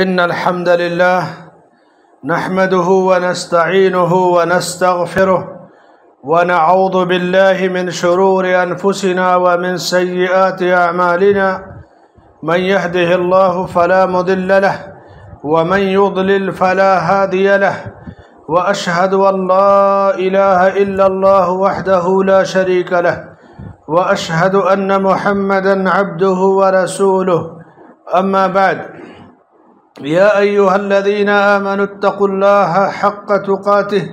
إن الحمد لله نحمده ونستعينه ونستغفره ونعوذ بالله من شرور أنفسنا ومن سيئات أعمالنا من يهده الله فلا مضل له ومن يضلل فلا هادي له وأشهد أن لا إله إلا الله وحده لا شريك له وأشهد أن محمدًا عبده ورسوله أما بعد يا أيها الذين آمنوا اتقوا الله حق تقاته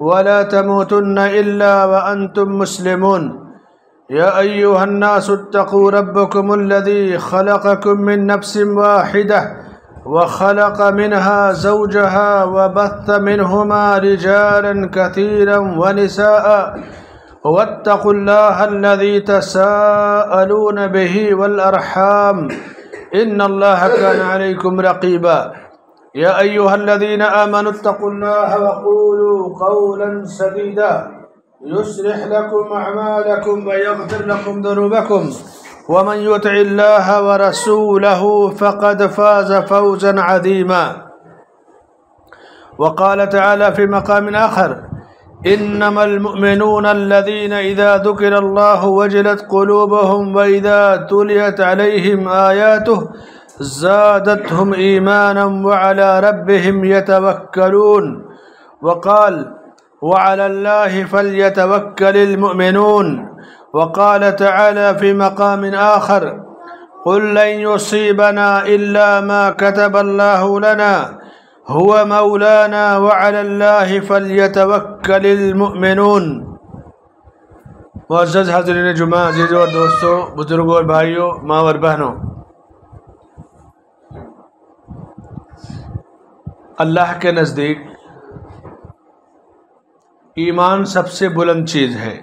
ولا تموتن إلا وأنتم مسلمون يا أيها الناس اتقوا ربكم الذي خلقكم من نفس واحدة وخلق منها زوجها وبث منهما رجالا كثيرا ونساء واتقوا الله الذي تساءلون به والأرحام إن الله كان عليكم رقيبا يا أيها الذين آمنوا اتقوا الله وقولوا قولا سديدا يصلح لكم أعمالكم ويغفر لكم ذنوبكم ومن يطع الله ورسوله فقد فاز فوزا عظيما وقال تعالى في مقام آخر إنما المؤمنون الذين إذا ذكر الله وجلت قلوبهم وإذا تليت عليهم آياته زادتهم إيمانا وعلى ربهم يتوكلون وقال وعلى الله فليتوكل المؤمنون وقال تعالى في مقام آخر قل لن يصيبنا إلا ما كتب الله لنا هو مولانا وعلى الله فلیتوکل المؤمنون۔ معزز حاضرین جمعہ، عزیزوں اور دوستوں، بزرگوں اور بھائیوں، ماں اور بہنوں، اللہ کے نزدیک ایمان سب سے بلند چیز ہے۔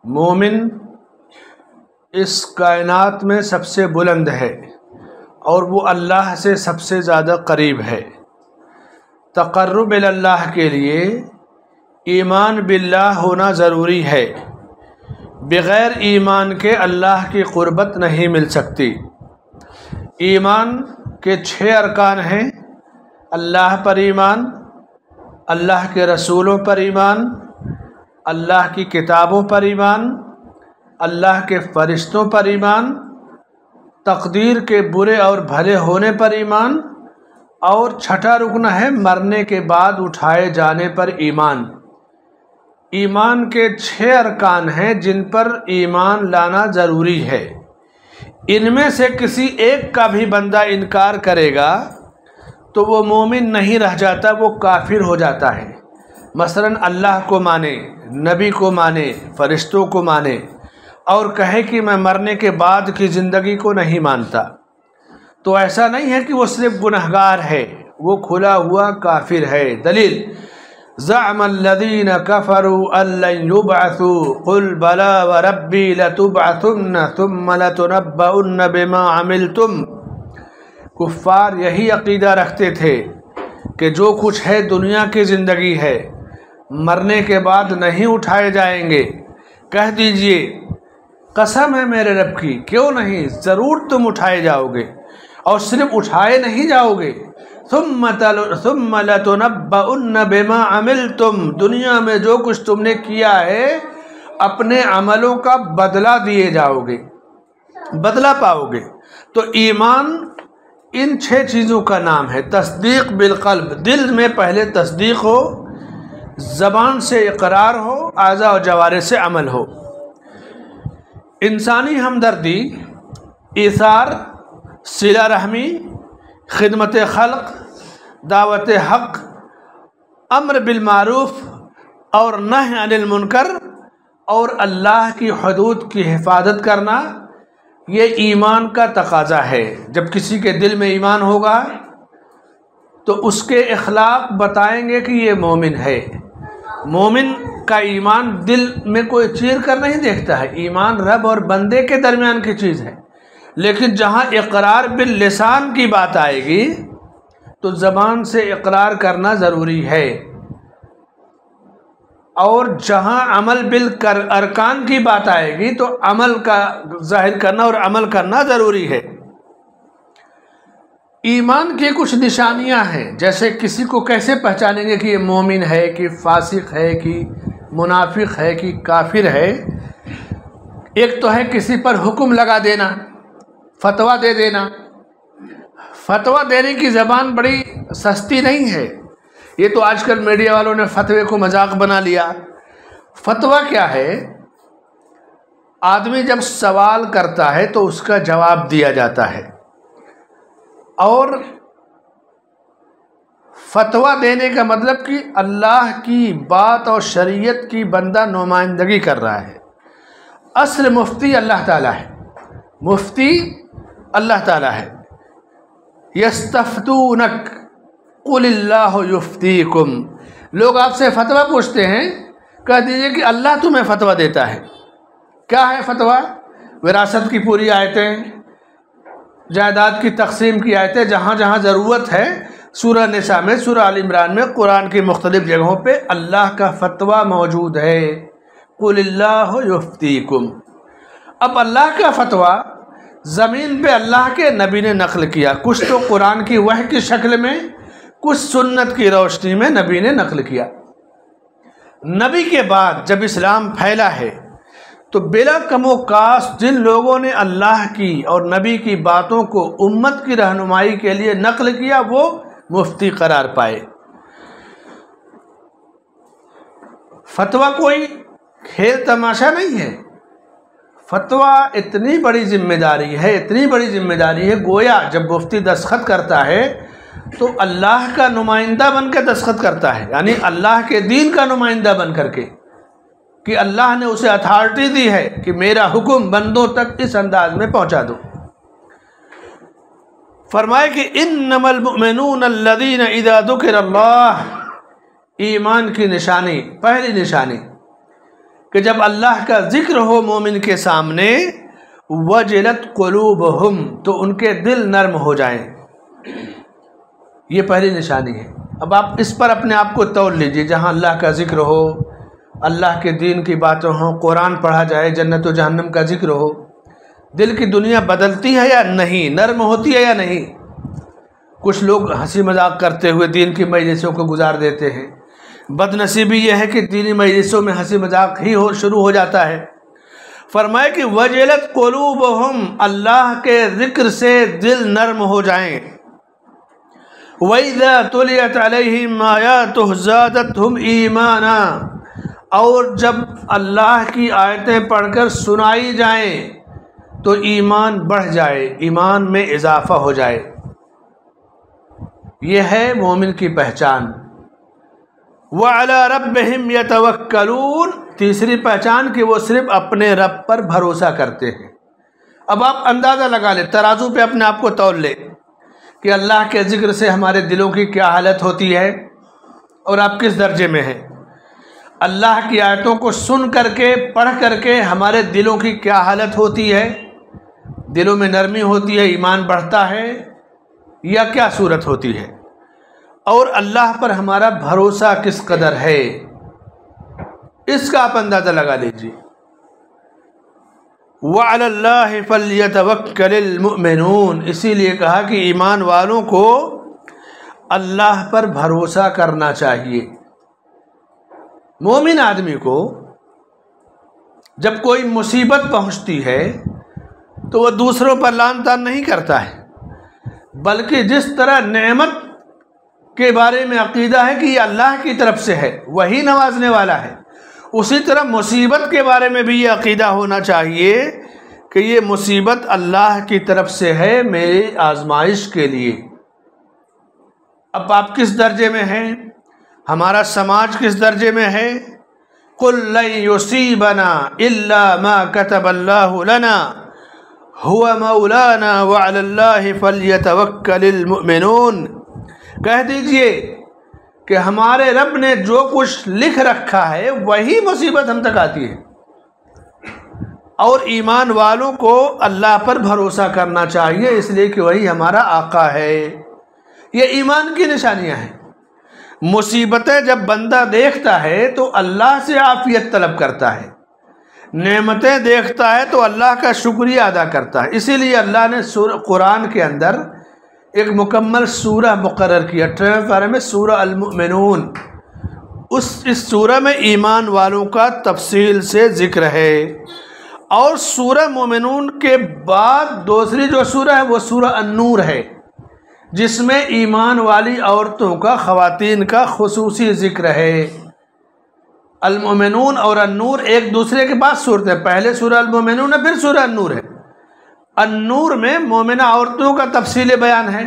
مومن اس کائنات میں سب سے بلند ہے اور وہ اللہ سے سب سے زیادہ قریب ہے۔ تقرب اللہ کے لیے ایمان باللہ ہونا ضروری ہے۔ بغیر ایمان کے اللہ کی قربت نہیں مل سکتی۔ ایمان کے 6 ارکان ہیں: اللہ پر ایمان، اللہ کے رسولوں پر ایمان، اللہ کی کتابوں پر ایمان، اللہ کے فرشتوں پر ایمان، تقدیر کے برے اور بھلے ہونے پر ایمان، اور 6واں رکن ہے مرنے کے بعد اٹھائے جانے پر ایمان۔ ایمان کے 6 ارکان ہیں جن پر ایمان لانا ضروری ہے۔ ان میں سے کسی ایک کا بھی بندہ انکار کرے گا تو وہ مومن نہیں رہ جاتا، وہ کافر ہو جاتا ہے۔ مثلا اللہ کو مانے، نبی کو مانے، فرشتوں کو مانے اور کہے کہ میں مرنے کے بعد کی زندگی کو نہیں مانتا، تو ایسا نہیں ہے کہ وہ صرف گنہگار ہے، وہ کھلا ہوا کافر ہے۔ دلیل: زعم الذین کفروا ان لن یبعثوا قل بلی وربی لتبعثن ثم لتنبؤن بما عملتم۔ کفار یہی عقیدہ رکھتے تھے کہ جو کچھ ہے دنیا کی زندگی ہے، مرنے کے بعد نہیں اٹھائے جائیں گے۔ کہہ دیجئے قسم ہے میرے رب کی، کیوں نہیں، ضرور تم اٹھائے جاؤ گے، اور صرف اٹھائے نہیں جاؤ گے، ثم لتنبؤن بما عملتم، دنیا میں جو کچھ تم نے کیا ہے اپنے عملوں کا بدلہ دیے جاؤ گے، بدلہ پاؤ گے۔ تو ایمان ان 6 چیزوں کا نام ہے۔ تصدیق بالقلب، دل میں پہلے تصدیق ہو، زبان سے اقرار ہو، اعضاء و جوارح سے عمل ہو۔ انسانی ہمدردی، ایثار، صلہ رحمی، خدمت خلق، دعوت حق، امر بالمعروف اور نہی عن المنکر، اور اللہ کی حدود کی حفاظت کرنا، یہ ایمان کا تقاضا ہے۔ جب کسی کے دل میں ایمان ہوگا تو اس کے اخلاق بتائیں گے کہ یہ مومن ہے۔ مومن کا ایمان دل میں کوئی چیر کر نہیں دیکھتا ہے، ایمان رب اور بندے کے درمیان کی چیز ہے۔ لیکن جہاں اقرار باللسان کی بات آئے گی تو زبان سے اقرار کرنا ضروری ہے، اور جہاں عمل بالارکان کی بات آئے گی تو عمل کا ظاہر کرنا اور عمل کرنا ضروری ہے۔ ایمان کی کچھ نشانیاں ہیں، جیسے کسی کو کیسے پہچانیں گے کہ یہ مومن ہے کہ فاسق ہے کہ منافق ہے کہ کافر ہے؟ ایک تو ہے کسی پر حکم لگا دینا، فتویٰ دے دینا۔ فتویٰ دینے کی زبان بڑی سستی نہیں ہے، یہ تو آج کل میڈیا والوں نے فتوے کو مذاق بنا لیا۔ فتویٰ کیا ہے؟ آدمی جب سوال کرتا ہے تو اس کا جواب دیا جاتا ہے، اور فتویٰ دینے کا مطلب کہ اللہ کی بات اور شریعت کی بندہ نمائندگی کر رہا ہے۔ اصل مفتی اللہ تعالیٰ ہے، مفتی اللہ تعالیٰ ہے۔ یستفتونک قل اللہ یفتیکم، لوگ آپ سے فتویٰ پوچھتے ہیں، کہہ دیجئے کہ اللہ تمہیں فتویٰ دیتا ہے۔ کیا ہے فتویٰ؟ وراثت کی پوری آیتیں، جائیداد کی تقسیم کی آیتیں، جہاں جہاں ضرورت ہے، سورہ نساء میں، سورہ آل عمران میں، قرآن کی مختلف جگہوں پہ اللہ کا فتویٰ موجود ہے۔ قل اللہ یفتیکم۔ اب اللہ کا فتویٰ زمین پہ اللہ کے نبی نے نقل کیا، کچھ تو قرآن کی وحی کی شکل میں، کچھ سنت کی روشنی میں نبی نے نقل کیا۔ نبی کے بعد جب اسلام پھیلا ہے تو بلا کم و کاست جن لوگوں نے اللہ کی اور نبی کی باتوں کو امت کی رہنمائی کے لیے نقل کیا وہ مفتی قرار پائے۔ فتویٰ کوئی کھیل تماشا نہیں ہے، فتویٰ اتنی بڑی ذمہ داری ہے، اتنی بڑی ذمہ داری ہے، گویا جب مفتی دستخط کرتا ہے تو اللہ کا نمائندہ بن کے دستخط کرتا ہے، یعنی اللہ کے دین کا نمائندہ بن کر کے، کہ اللہ نے اسے اتھارٹی دی ہے کہ میرا حکم بندوں تک اس انداز میں پہنچا دو۔ فرمائے کہ انما المؤمنون الذین اذا ذکر اللہ، ایمان کی نشانی، پہلی نشانی کہ جب اللہ کا ذکر ہو مومن کے سامنے، وجلت قلوبہم، تو ان کے دل نرم ہو جائیں، یہ پہلی نشانی ہے۔ اب آپ اس پر اپنے آپ کو تول لیجئے، جہاں اللہ کا ذکر ہو، اللہ کے دین کی باتیں ہوں، قرآن پڑھا جائے، جنت و جہنم کا ذکر ہو، دل کی دنیا بدلتی ہے یا نہیں، نرم ہوتی ہے یا نہیں؟ کچھ لوگ ہنسی مذاق کرتے ہوئے دین کی مجلسوں کو گزار دیتے ہیں، بد نصیبی یہ ہے کہ دینی مجلسوں میں ہنسی مذاق ہی شروع ہو جاتا ہے۔ فرمائے کہ وجلت قلوبہم، اللہ کے ذکر سے دل نرم ہو جائیں۔ وَإِذَا تُلِيَتْ عَلَيْهِمْ آيَاتُهُ زَادَتْهُمْ إِيمَانًا، اور جب اللہ کی آیتیں پڑھ کر سنائی جائیں تو ایمان بڑھ جائے، ایمان میں اضافہ ہو جائے۔ یہ ہے مومن کی پہچان۔ وَعَلَى رَبِّهِمْ يَتَوَكَّلُونَ، تیسری پہچان کہ وہ صرف اپنے رب پر بھروسہ کرتے ہیں۔ اب آپ اندازہ لگا لیں، ترازو پہ اپنے آپ کو تول لیں کہ اللہ کے ذکر سے ہمارے دلوں کی کیا حالت ہوتی ہے اور آپ کس درجے میں ہیں۔ اللہ کی آیتوں کو سن کر کے، پڑھ کر کے ہمارے دلوں کی کیا حالت ہوتی ہے، دلوں میں نرمی ہوتی ہے، ایمان بڑھتا ہے یا کیا صورت ہوتی ہے، اور اللہ پر ہمارا بھروسہ کس قدر ہے، اس کا آپ اندازہ لگا لیجیے۔ وَعَلَى اللَّهِ فَلْيَتَوَكَّلِ الْمُؤْمِنُونَ، اسی لیے کہا کہ ایمان والوں کو اللہ پر بھروسہ کرنا چاہیے۔ مومن آدمی کو جب کوئی مصیبت پہنچتی ہے تو وہ دوسروں پر لعن طعن نہیں کرتا ہے، بلکہ جس طرح نعمت کے بارے میں عقیدہ ہے کہ یہ اللہ کی طرف سے ہے، وہی نوازنے والا ہے، اسی طرح مصیبت کے بارے میں بھی یہ عقیدہ ہونا چاہیے کہ یہ مصیبت اللہ کی طرف سے ہے، میری آزمائش کے لیے۔ اب آپ کس درجے میں ہیں، ہمارا سماج کس درجے میں ہے؟ قُلْ لَن يُصِيبَنَا إِلَّا مَا كَتَبَ اللَّهُ لَنَا هُوَ مَوْلَانَا وَعَلَى اللَّهِ فَلْيَتَوَكَّلِ الْمُؤْمِنُونَ، کہہ دیجئے کہ ہمارے رب نے جو کچھ لکھ رکھا ہے وہی مصیبت ہم تک آتی ہے، اور ایمان والوں کو اللہ پر بھروسہ کرنا چاہیے، اس لیے کہ وہی ہمارا آقا ہے۔ یہ ایمان کی نشانیاں ہیں۔ مصیبتیں جب بندہ دیکھتا ہے تو اللہ سے عافیت طلب کرتا ہے، نعمتیں دیکھتا ہے تو اللہ کا شکریہ ادا کرتا ہے۔ اسی لیے اللہ نے قرآن کے اندر ایک مکمل سورہ مقرر کیا 8ویں پارے میں سورہ المؤمنون. اس سورہ میں ایمان والوں کا تفصیل سے ذکر ہے. اور سورہ مومنون کے بعد دوسری جو سورہ ہے وہ سورہ النور ہے، جس میں ایمان والی عورتوں کا، خواتین کا خصوصی ذکر ہے. المؤمنون اور النور ایک دوسرے کے بعد صورت ہے. پہلے سورہ المؤمنون ہے، پھر سورہ النور ہے. النور میں مومنہ عورتوں کا تفصیل بیان ہے.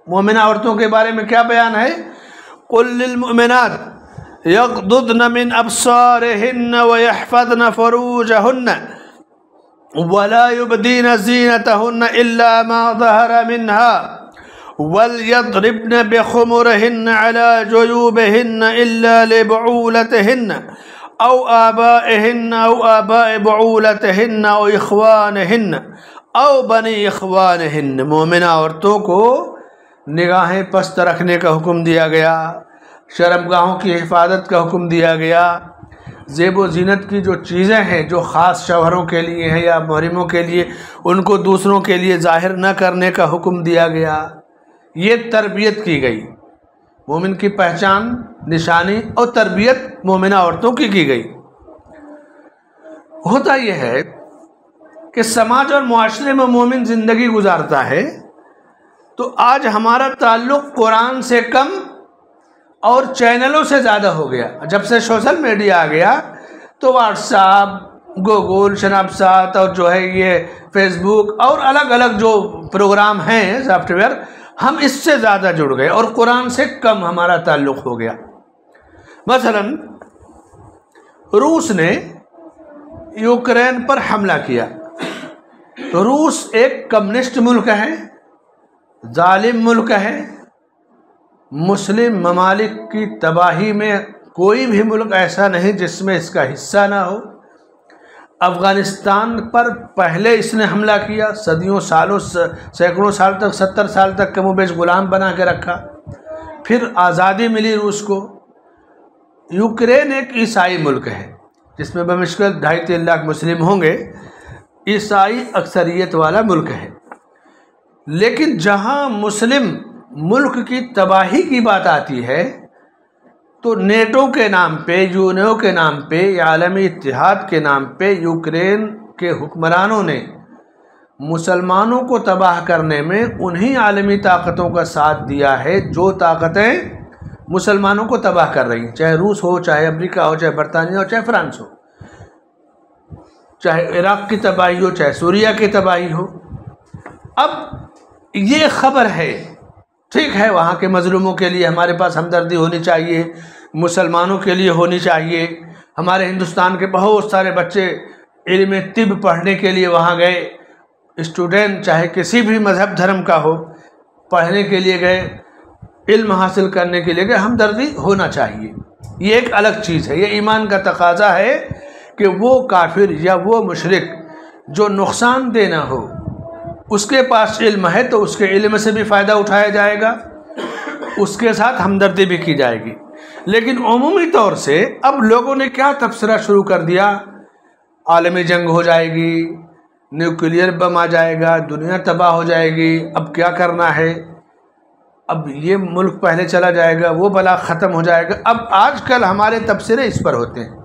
مومنہ عورتوں کے بارے میں کیا بیان ہے؟ قُل لِّلْمُؤْمِنَاتِ يَغْضُضْنَ مِنْ أَبْصَارِهِنَّ وَيَحْفَظْنَ فُرُوجَهُنَّ وَلَا يُبْدِينَ زِينَتَهُنَّ إِلَّا مَا ظَهَرَ مِنْهَا وَلْيَضْرِبْنَ بِخُمُرِهِنَّ عَلَى جُيُوبِهِنَّ إِلَّا لِبُعُولَتِهِنَّ أَوْ آبَائِهِنَّ أَوْ آبَاءِ بُعُولَتِهِنَّ أَوْ إِخْوَانِهِنَّ أَوْ بَنِي إِخْوَانِهِنَّ. مومنہ عورتوں کو نگاہیں پست رکھنے کا حکم دیا گیا، شرمگاہوں کی حفاظت کا حکم دیا گیا. زیب و زینت کی جو چیزیں ہیں جو خاص شوہروں کے لیے ہیں یا محرموں کے لیے، ان کو دوسروں کے لیے ظاہر نہ کرنے کا حکم دیا گیا. یہ تربیت کی گئی، مومن کی پہچان، نشانی اور تربیت مومنہ عورتوں کی گئی. ہوتا یہ ہے کہ سماج اور معاشرے میں مومن زندگی گزارتا ہے تو آج ہمارا تعلق قرآن سے کم اور چینلوں سے زیادہ ہو گیا. جب سے سوشل میڈیا آ گیا تو what's app, Google, snap chat اور جو ہے یہ فیس بک اور الگ الگ جو پروگرام ہیں سافٹ ویئر، ہم اس سے زیادہ جڑ گئے اور قرآن سے کم ہمارا تعلق ہو گیا. مثلا روس نے یوکرین پر حملہ کیا. روس ایک کمیونسٹ ملک ہے، ظالم ملک ہے. مسلم ممالک کی تباہی میں کوئی بھی ملک ایسا نہیں جس میں اس کا حصہ نہ ہو. افغانستان پر پہلے اس نے حملہ کیا، صدیوں سالوں سینکڑوں سال تک، 70 سال تک کم و بیش غلام بنا کے رکھا. پھر آزادی ملی روس کو. یوکرین ایک عیسائی ملک ہے جس میں بمشکل 2.5-3 لاکھ مسلم ہوں گے. عیسائی اکثریت والا ملک ہے. لیکن جہاں مسلم ملک کی تباہی کی بات آتی ہے تو نیٹو کے نام پہ، یونیو کے نام پہ، عالمی اتحاد کے نام پہ یوکرین کے حکمرانوں نے مسلمانوں کو تباہ کرنے میں انہی عالمی طاقتوں کا ساتھ دیا ہے جو طاقتیں مسلمانوں کو تباہ کر رہی ہیں، چاہے روس ہو، چاہے امریکہ ہو، چاہے برطانیہ ہو، چاہے فرانس ہو، چاہے عراق کی تباہی ہو، چاہے سوریہ کی تباہی ہو. اب یہ خبر ہے، ٹھیک ہے، وہاں کے مظلوموں کے لیے ہمارے پاس ہمدردی ہونی چاہیے، مسلمانوں کے لیے ہونی چاہیے. ہمارے ہندوستان کے بہت سارے بچے علم طب پڑھنے کے لیے وہاں گئے، اسٹوڈنٹ چاہے کسی بھی مذہب دھرم کا ہو، پڑھنے کے لیے گئے، علم حاصل کرنے کے لیے گئے. ہمدردی ہونا چاہیے، یہ ایک الگ چیز ہے. یہ ایمان کا تقاضا ہے کہ وہ کافر یا وہ مشرک جو نقصان دہ نہ ہو، اس کے پاس علم ہے تو اس کے علم سے بھی فائدہ اٹھایا جائے گا، اس کے ساتھ ہمدردی بھی کی جائے گی. لیکن عمومی طور سے اب لوگوں نے کیا تبصرہ شروع کر دیا، عالمی جنگ ہو جائے گی، نیوکلیئر بم آ جائے گا، دنیا تباہ ہو جائے گی، اب کیا کرنا ہے، اب یہ ملک پہلے چلا جائے گا، وہ بلا ختم ہو جائے گا. اب آج کل ہمارے تبصرے اس پر ہوتے ہیں.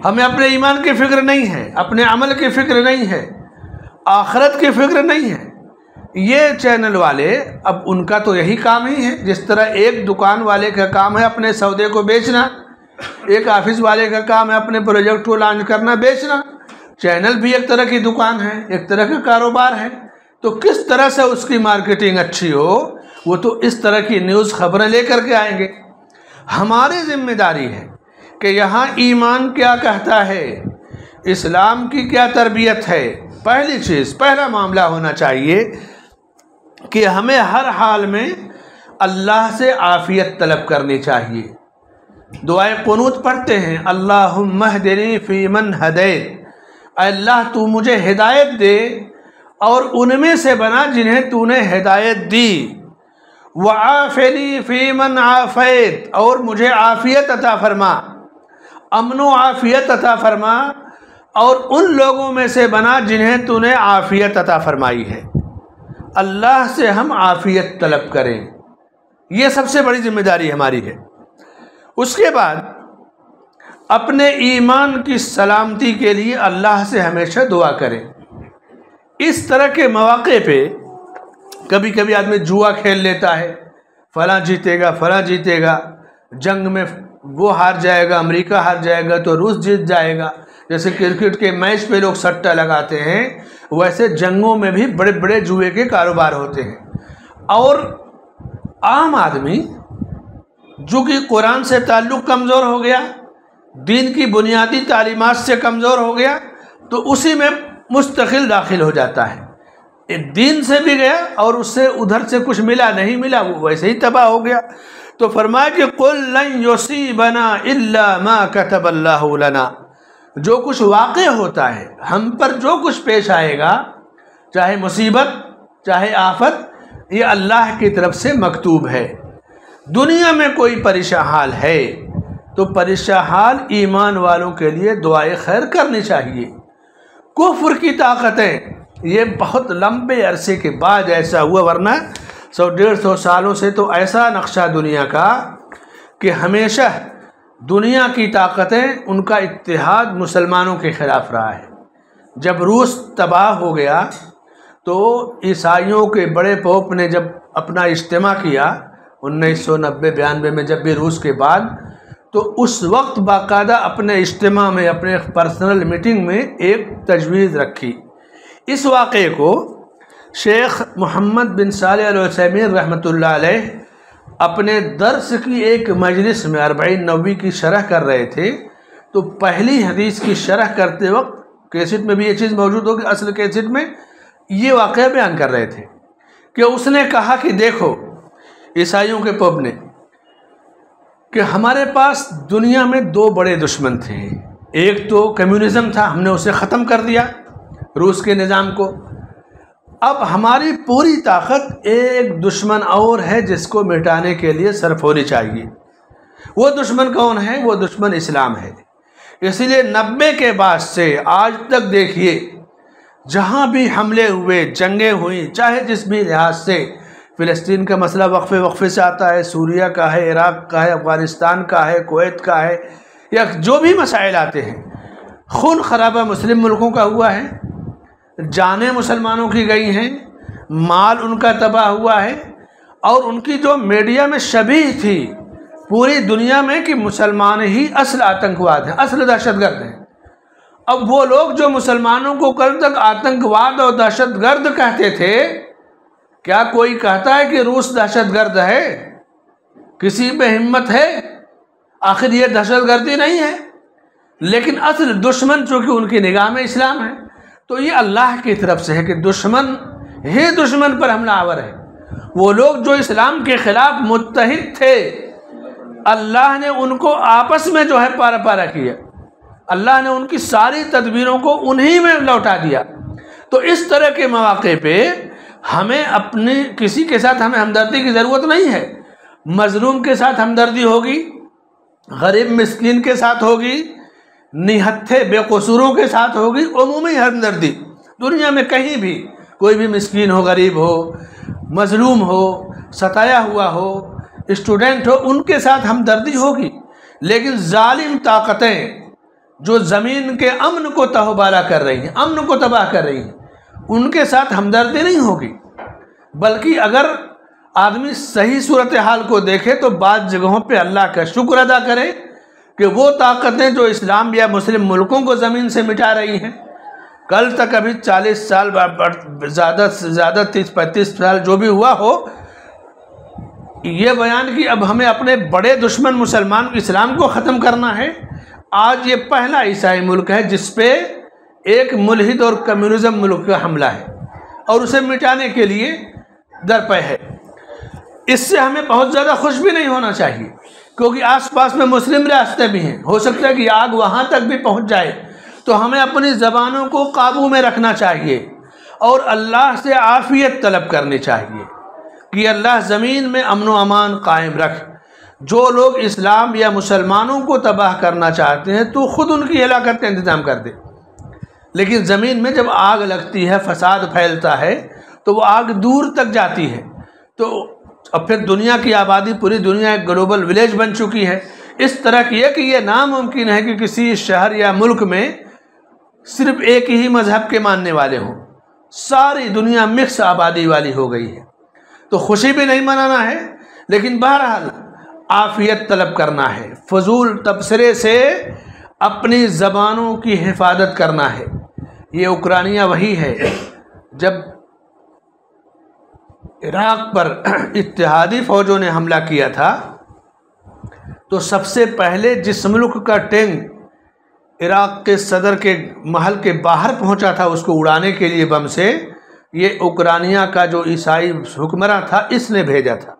ہمیں اپنے ایمان کی فکر نہیں ہے، اپنے عمل کی فکر نہیں ہے، آخرت کی فکر نہیں ہے. یہ چینل والے اب ان کا تو یہی کام ہی ہے. جس طرح ایک دکان والے کا کام ہے اپنے سودے کو بیچنا، ایک آفس والے کا کام ہے اپنے پروجیکٹ کو لانچ کرنا، بیچنا، چینل بھی ایک طرح کی دکان ہے، ایک طرح کا کاروبار ہے. تو کس طرح سے اس کی مارکیٹنگ اچھی ہو، وہ تو اس طرح کی نیوز خبریں لے کر کے آئیں گے. ہماری ذمہ داری ہے کہ یہاں ایمان کیا کہتا ہے، اسلام کی کیا تربیت ہے. پہلی چیز، پہلا معاملہ ہونا چاہیے کہ ہمیں ہر حال میں اللہ سے عافیت طلب کرنی چاہیے. دعائے قنوت پڑھتے ہیں، اللہم اہدنی فی من ہدیت، اے اللہ تو مجھے ہدایت دے اور ان میں سے بنا جنہیں تو نے ہدایت دی. وعافنی فی من عافیت، اور مجھے عافیت عطا فرما، امن و عافیت عطا فرما، اور ان لوگوں میں سے بنا جنہیں تو نے عافیت عطا فرمائی ہے. اللہ سے ہم عافیت طلب کریں، یہ سب سے بڑی ذمہ داری ہماری ہے۔ اس کے بعد اپنے ایمان کی سلامتی کے لیے اللہ سے ہمیشہ دعا کریں۔ اس طرح کے مواقع پہ کبھی کبھی آدمی جوا کھیل لیتا ہے، فلاں جیتے گا فلاں جیتے گا، جنگ میں وہ ہار جائے گا، امریکہ ہار جائے گا تو روس جیت جائے گا، جیسے کرکٹ کے میچ پہ لوگ سٹہ لگاتے ہیں، ویسے جنگوں میں بھی بڑے بڑے جوئے کے کاروبار ہوتے ہیں۔ اور عام آدمی جو کہ قرآن سے تعلق کمزور ہو گیا، دین کی بنیادی تعلیمات سے کمزور ہو گیا، تو اسی میں مستقل داخل ہو جاتا ہے، دین سے بھی گیا اور اس سے ادھر سے کچھ ملا نہیں ملا، وہ ویسے ہی تباہ ہو گیا۔ تو فرمایا کہ قُل لَن يُصِيبَنَا إِلَّا مَا كَتَبَ اللَّهُ لَنَا، جو کچھ واقع ہوتا ہے، ہم پر جو کچھ پیش آئے گا، چاہے مصیبت چاہے آفت، یہ اللہ کی طرف سے مکتوب ہے۔ دنیا میں کوئی پریشان حال ہے تو پریشان حال ایمان والوں کے لیے دعائے خیر کرنی چاہیے۔ کفر کی طاقتیں یہ بہت لمبے عرصے کے بعد ایسا ہوا، ورنہ 100-150 سالوں سے تو ایسا نقشہ دنیا کا کہ ہمیشہ دنیا کی طاقتیں ان کا اتحاد مسلمانوں کے خلاف رہا ہے۔ جب روس تباہ ہو گیا تو عیسائیوں کے بڑے پوپ نے جب اپنا اجتماع کیا 1990-92 میں، جب بھی روس کے بعد، تو اس وقت باقاعدہ اپنے اجتماع میں، اپنے پرسنل میٹنگ میں ایک تجویز رکھی۔ اس واقعے کو شیخ محمد بن صالح العثیمین رحمۃ اللہ علیہ اپنے درس کی ایک مجلس میں 40 نووی کی شرح کر رہے تھے، تو پہلی حدیث کی شرح کرتے وقت کیسٹ میں بھی یہ چیز موجود ہوگی، اصل کیسٹ میں یہ واقعہ بیان کر رہے تھے کہ اس نے کہا کہ دیکھو عیسائیوں کے پوپ نے کہ ہمارے پاس دنیا میں 2 بڑے دشمن تھے، ایک تو کمیونزم تھا، ہم نے اسے ختم کر دیا روس کے نظام کو، اب ہماری پوری طاقت ایک دشمن اور ہے جس کو مٹانے کے لیے صرف ہونی چاہیے۔ وہ دشمن کون ہے؟ وہ دشمن اسلام ہے۔ اس لیے 90 کے بعد سے آج تک دیکھیے جہاں بھی حملے ہوئے، جنگیں ہوئیں، چاہے جس بھی لحاظ سے، فلسطین کا مسئلہ وقفے سے آتا ہے، سوریہ کا ہے، عراق کا ہے، افغانستان کا ہے، کویت کا ہے، یا جو بھی مسائل آتے ہیں، خون خرابہ مسلم ملکوں کا ہوا ہے، جانیں مسلمانوں کی گئی ہیں، مال ان کا تباہ ہوا ہے، اور ان کی جو میڈیا میں شبیہ تھی پوری دنیا میں کہ مسلمان ہی اصل آتنکواد ہیں، اصل دہشت گرد ہیں۔ اب وہ لوگ جو مسلمانوں کو کل تک آتنکواد اور دہشت گرد کہتے تھے، کیا کوئی کہتا ہے کہ روس دہشت گرد ہے؟ کسی میں ہمت ہے؟ آخر یہ دہشت گردی نہیں ہے، لیکن اصل دشمن چونکہ ان کی نگاہ میں اسلام ہے، تو یہ اللہ کی طرف سے ہے کہ دشمن ہی دشمن پر حملہ آور ہے۔ وہ لوگ جو اسلام کے خلاف متحد تھے، اللہ نے ان کو آپس میں جو ہے پارا پارا کیا، اللہ نے ان کی ساری تدبیروں کو انہی میں لوٹا دیا۔ تو اس طرح کے مواقع پہ ہمیں اپنے کسی کے ساتھ ہمیں ہمدردی کی ضرورت نہیں ہے، مظلوم کے ساتھ ہمدردی ہوگی، غریب مسکین کے ساتھ ہوگی، نہتھے بے قصوروں کے ساتھ ہوگی، عمومی ہمدردی۔ دنیا میں کہیں بھی کوئی بھی مسکین ہو، غریب ہو، مظلوم ہو، ستایا ہوا ہو، اسٹوڈنٹ ہو، ان کے ساتھ ہمدردی ہوگی، لیکن ظالم طاقتیں جو زمین کے امن کو تہوبالا کر رہی ہیں، امن کو تباہ کر رہی ہیں، ان کے ساتھ ہمدردی نہیں ہوگی۔ بلکہ اگر آدمی صحیح صورتحال کو دیکھے تو بعض جگہوں پہ اللہ کا شکر ادا کرے کہ وہ طاقتیں جو اسلام یا مسلم ملکوں کو زمین سے مٹا رہی ہیں، کل تک ابھی 40 سال زیادہ سے زیادہ 30-35 سال جو بھی ہوا ہو، یہ بیان کہ اب ہمیں اپنے بڑے دشمن مسلمان اسلام کو ختم کرنا ہے۔ آج یہ پہلا عیسائی ملک ہے جس پہ ایک ملحد اور کمیونزم ملک کا حملہ ہے اور اسے مٹانے کے لیے درپے ہے۔ اس سے ہمیں بہت زیادہ خوش بھی نہیں ہونا چاہیے، کیونکہ آس پاس میں مسلم ریاستیں بھی ہیں، ہو سکتا ہے کہ آگ وہاں تک بھی پہنچ جائے، تو ہمیں اپنی زبانوں کو قابو میں رکھنا چاہیے اور اللہ سے عافیت طلب کرنی چاہیے کہ اللہ زمین میں امن و امان قائم رکھ۔ جو لوگ اسلام یا مسلمانوں کو تباہ کرنا چاہتے ہیں تو خود ان کی ہلاکت کا انتظام کر دے، لیکن زمین میں جب آگ لگتی ہے، فساد پھیلتا ہے، تو وہ آگ دور تک جاتی ہے۔ تو اب پھر دنیا کی آبادی، پوری دنیا ایک گلوبل ولیج بن چکی ہے۔ اس طرح کی ہے کہ یہ ناممکن ہے کہ کسی شہر یا ملک میں صرف ایک ہی مذہب کے ماننے والے ہوں، ساری دنیا مکس آبادی والی ہو گئی ہے۔ تو خوشی بھی نہیں منانا ہے، لیکن بہرحال عافیت طلب کرنا ہے، فضول تبصرے سے اپنی زبانوں کی حفاظت کرنا ہے۔ یہ اوکرانیہ وہی ہے جب عراق پر اتحادی فوجوں نے حملہ کیا تھا تو سب سے پہلے جس ملک کا ٹینک عراق کے صدر کے محل کے باہر پہنچا تھا اس کو اڑانے کے لیے بم سے، یہ اوکرانیہ کا جو عیسائی حکمراں تھا اس نے بھیجا تھا۔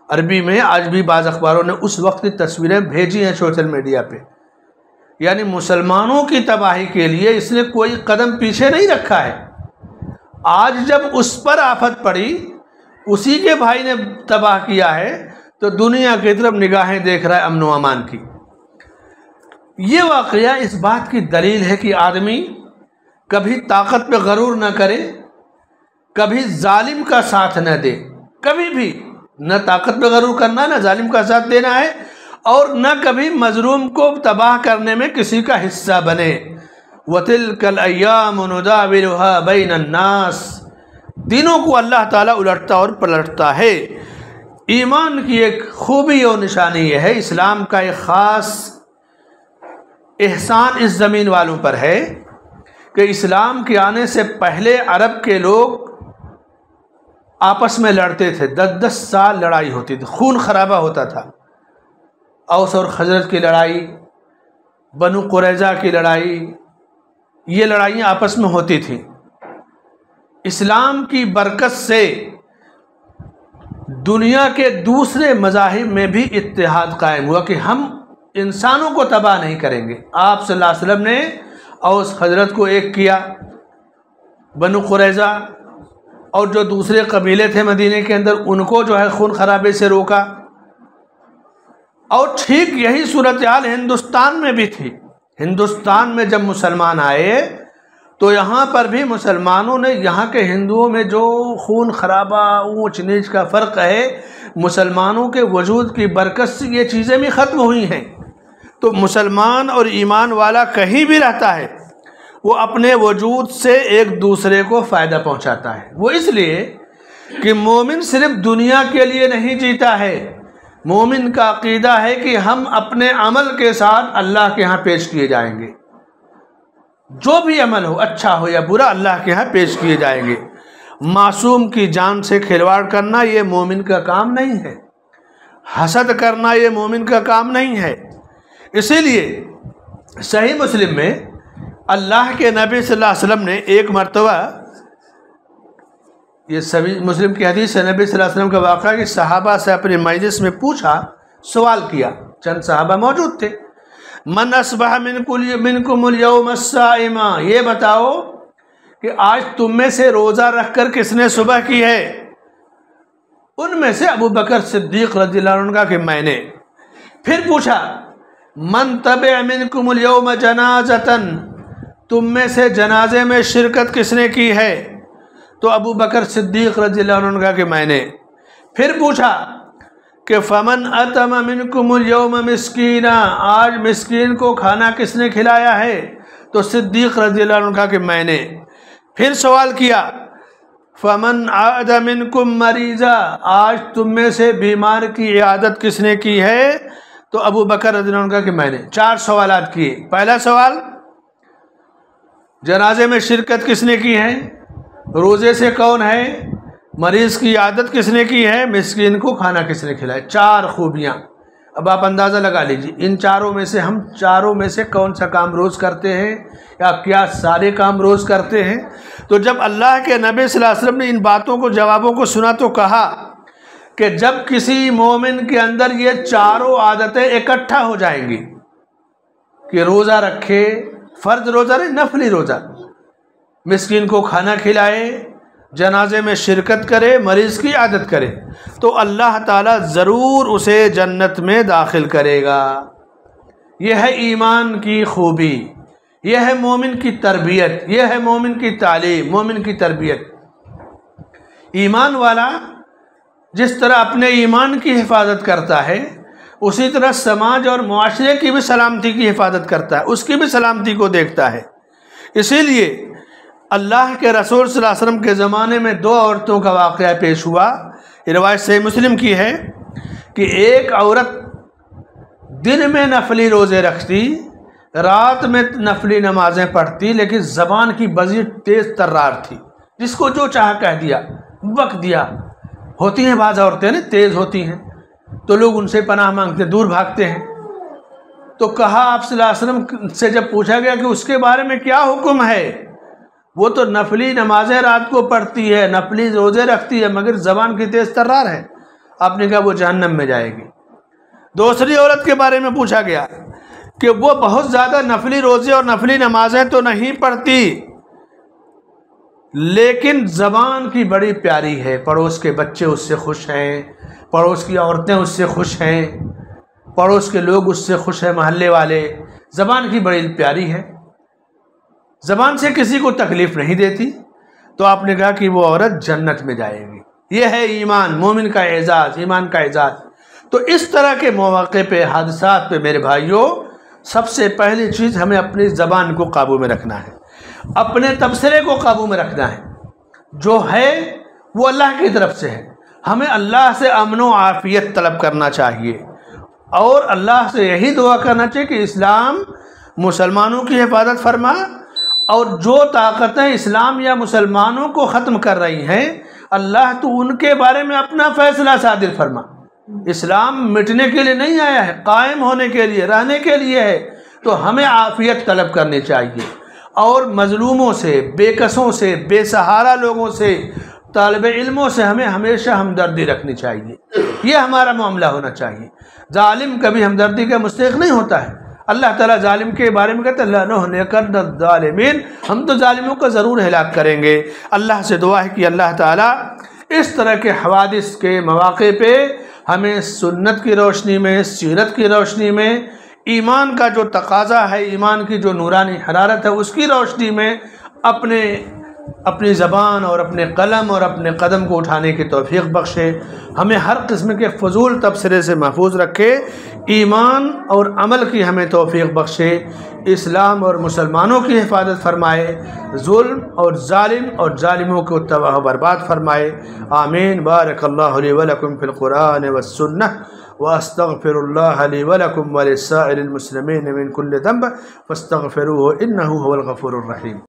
عربی میں آج بھی بعض اخباروں نے اس وقت کی تصویریں بھیجی ہیں سوشل میڈیا پہ۔ یعنی مسلمانوں کی تباہی کے لیے اس نے کوئی قدم پیچھے نہیں رکھا ہے۔ آج جب اس پر آفت پڑی، اسی کے بھائی نے تباہ کیا ہے، تو دنیا کی طرف نگاہیں دیکھ رہا ہے امن و امان کی۔ یہ واقعہ اس بات کی دلیل ہے کہ آدمی کبھی طاقت پہ غرور نہ کرے، کبھی ظالم کا ساتھ نہ دے، کبھی بھی نہ طاقت پہ غرور کرنا، نہ ظالم کا ساتھ دینا ہے، اور نہ کبھی مظلوم کو تباہ کرنے میں کسی کا حصہ بنے۔ وَتِلْكَ الْأَيَّامُ نُدَاوِلُهَا بَيْنَ النَّاسِ، دنوں کو اللہ تعالیٰ الٹتا اور پلٹتا ہے۔ ایمان کی ایک خوبی اور نشانی یہ ہے، اسلام کا ایک خاص احسان اس زمین والوں پر ہے کہ اسلام کے آنے سے پہلے عرب کے لوگ آپس میں لڑتے تھے، 10 سال لڑائی ہوتی تھی، خون خرابہ ہوتا تھا۔ اوس اور خزرج کی لڑائی، بنو قریظہ کی لڑائی، یہ لڑائیاں آپس میں ہوتی تھیں۔ اسلام کی برکت سے دنیا کے دوسرے مذاہب میں بھی اتحاد قائم ہوا کہ ہم انسانوں کو تباہ نہیں کریں گے۔ آپ صلی اللہ علیہ وسلم نے اوس خزرج کو ایک کیا، بنو قریظہ اور جو دوسرے قبیلے تھے مدینے کے اندر ان کو جو ہے خون خرابے سے روکا۔ اور ٹھیک یہی صورتحال ہندوستان میں بھی تھی۔ ہندوستان میں جب مسلمان آئے تو یہاں پر بھی مسلمانوں نے، یہاں کے ہندوؤں میں جو خون خرابہ اونچ نیچ کا فرق ہے، مسلمانوں کے وجود کی برکت سے یہ چیزیں بھی ختم ہوئی ہیں۔ تو مسلمان اور ایمان والا کہیں بھی رہتا ہے، وہ اپنے وجود سے ایک دوسرے کو فائدہ پہنچاتا ہے۔ وہ اس لیے کہ مومن صرف دنیا کے لیے نہیں جیتا ہے، مومن کا عقیدہ ہے کہ ہم اپنے عمل کے ساتھ اللہ کے ہاں پیش کیے جائیں گے۔ جو بھی عمل ہو، اچھا ہو یا برا، اللہ کے ہاں پیش کیے جائیں گے۔ معصوم کی جان سے کھلواڑ کرنا یہ مومن کا کام نہیں ہے، حسد کرنا یہ مومن کا کام نہیں ہے۔ اسی لیے صحیح مسلم میں اللہ کے نبی صلی اللہ علیہ وسلم نے ایک مرتبہ، یہ سبھی مسلم کی حدیث ہے، نبی صلی اللہ علیہ وسلم کا واقعہ کہ صحابہ سے اپنے مجلس میں پوچھا، سوال کیا، چند صحابہ موجود تھے، من اصبح منکم اليوم الصائما، یہ بتاؤ کہ آج تم میں سے روزہ رکھ کر کس نے صبح کی ہے؟ ان میں سے ابو بکر صدیق رضی اللہ عنہ کا کہ میں نے۔ پھر پوچھا من تبع منکم اليوم جنازۃ، تم میں سے جنازے میں شرکت کس نے کی ہے؟ تو ابو بکر صدیق رضی اللہ عنہ کا کہ میں نے۔ پھر پوچھا کہ فمن اطعم منکم اليوم مسکینا، آج مسکین کو کھانا کس نے کھلایا ہے؟ تو صدیق رضی اللہ عنہ کا کہ میں نے۔ پھر سوال کیا فمن عاد منکم مریضا، آج تم میں سے بیمار کی عیادت کس نے کی ہے؟ تو ابو بکر رضی اللہ عنہ کا کہ میں نے۔ 4 سوالات کیے۔ پہلا سوال، جنازے میں شرکت کس نے کی ہے؟ روزے سے کون ہے؟ مریض کی عادت کس نے کی ہے؟ مسکین کو کھانا کس نے کھلایا؟ 4 خوبیاں۔ اب آپ اندازہ لگا لیجیے ان چاروں میں سے ہم چاروں میں سے کون سا کام روز کرتے ہیں، یا کیا سارے کام روز کرتے ہیں؟ تو جب اللہ کے نبی صلی اللہ علیہ وسلم نے ان باتوں کو، جوابوں کو سنا تو کہا کہ جب کسی مومن کے اندر یہ چاروں عادتیں اکٹھا ہو جائیں گی کہ روزہ رکھے، فرض روزہ نہیں، نفلی روزہ، مسکین کو کھانا کھلائے، جنازے میں شرکت کرے، مریض کی عادت کرے، تو اللہ تعالیٰ ضرور اسے جنت میں داخل کرے گا۔ یہ ہے ایمان کی خوبی، یہ ہے مومن کی تربیت، یہ ہے مومن کی تعلیم، مومن کی تربیت۔ ایمان والا جس طرح اپنے ایمان کی حفاظت کرتا ہے اسی طرح سماج اور معاشرے کی بھی سلامتی کی حفاظت کرتا ہے، اس کی بھی سلامتی کو دیکھتا ہے۔ اسی لیے اللہ کے رسول صلی اللہ علیہ وسلم کے زمانے میں 2 عورتوں کا واقعہ پیش ہوا۔ یہ روایت صحیح مسلم کی ہے کہ ایک عورت دن میں نفلی روزے رکھتی، رات میں نفلی نمازیں پڑھتی، لیکن زبان کی بزی تیز ترار تھی، جس کو جو چاہا کہہ دیا، بک دیا۔ ہوتی ہیں بعض عورتیں نا تیز ہوتی ہیں تو لوگ ان سے پناہ مانگتے ہیں، دور بھاگتے ہیں۔ تو کہا آپ صلی اللہ علیہ وسلم سے جب پوچھا گیا کہ اس کے بارے میں کیا حکم ہے، وہ تو نفلی نمازیں رات کو پڑھتی ہے، نفلی روزے رکھتی ہے، مگر زبان کی تیز ترار ہے۔ آپ نے کہا وہ جہنم میں جائے گی۔ دوسری عورت کے بارے میں پوچھا گیا کہ وہ بہت زیادہ نفلی روزے اور نفلی نمازیں تو نہیں پڑھتی، لیکن زبان کی بڑی پیاری ہے، پڑوس کے بچے اس سے خوش ہیں، پڑوس کی عورتیں اس سے خوش ہیں، پڑوس کے لوگ اس سے خوش ہیں، محلے والے۔ زبان کی بڑی پیاری ہے، زبان سے کسی کو تکلیف نہیں دیتی۔ تو آپ نے کہا کہ وہ عورت جنت میں جائے گی۔ یہ ہے ایمان، مومن کا اعزاز، ایمان کا اعزاز۔ تو اس طرح کے مواقع پہ، حادثات پہ میرے بھائیوں، سب سے پہلی چیز ہمیں اپنی زبان کو قابو میں رکھنا ہے، اپنے تبصرے کو قابو میں رکھنا ہے۔ جو ہے وہ اللہ کی طرف سے ہے، ہمیں اللہ سے امن و عافیت طلب کرنا چاہیے، اور اللہ سے یہی دعا کرنا چاہیے کہ اسلام مسلمانوں کی حفاظت فرما، اور جو طاقتیں اسلام یا مسلمانوں کو ختم کر رہی ہیں اللہ تو ان کے بارے میں اپنا فیصلہ صادر فرما۔ اسلام مٹنے کے لیے نہیں آیا ہے، قائم ہونے کے لیے، رہنے کے لیے ہے۔ تو ہمیں عافیت طلب کرنی چاہیے، اور مظلوموں سے، بے کسوں سے، بے سہارا لوگوں سے، طالب علموں سے ہمیں ہمیشہ ہمدردی رکھنی چاہیے۔ یہ ہمارا معاملہ ہونا چاہیے۔ ظالم کبھی ہمدردی کا مستحق نہیں ہوتا ہے۔ اللہ تعالیٰ ظالم کے بارے میں کہتا ہے لَنُهْلِكَنَّ الظَّالِمِينَ، ہم تو ظالموں کو ضرور ہلاک کریں گے۔ اللہ سے دعا ہے کہ اللہ تعالیٰ اس طرح کے حوادث کے مواقع پہ ہمیں سنت کی روشنی میں، سیرت کی روشنی میں، ایمان کا جو تقاضا ہے، ایمان کی جو نورانی حرارت ہے، اس کی روشنی میں اپنی زبان اور اپنے قلم اور اپنے قدم کو اٹھانے کی توفیق بخشے، ہمیں ہر قسم کے فضول تبصرے سے محفوظ رکھے، ایمان اور عمل کی ہمیں توفیق بخشے، اسلام اور مسلمانوں کی حفاظت فرمائے، ظلم اور ظالم اور ظالموں کو تباہ و برباد فرمائے۔ آمین۔ بارک اللہ لی ولکم فی القرآن والسنہ، واستغفر اللہ لی ولکم ولسائر المسلمین من کل ذنب فاستغفروہ انہ هو الغفور الرحیم۔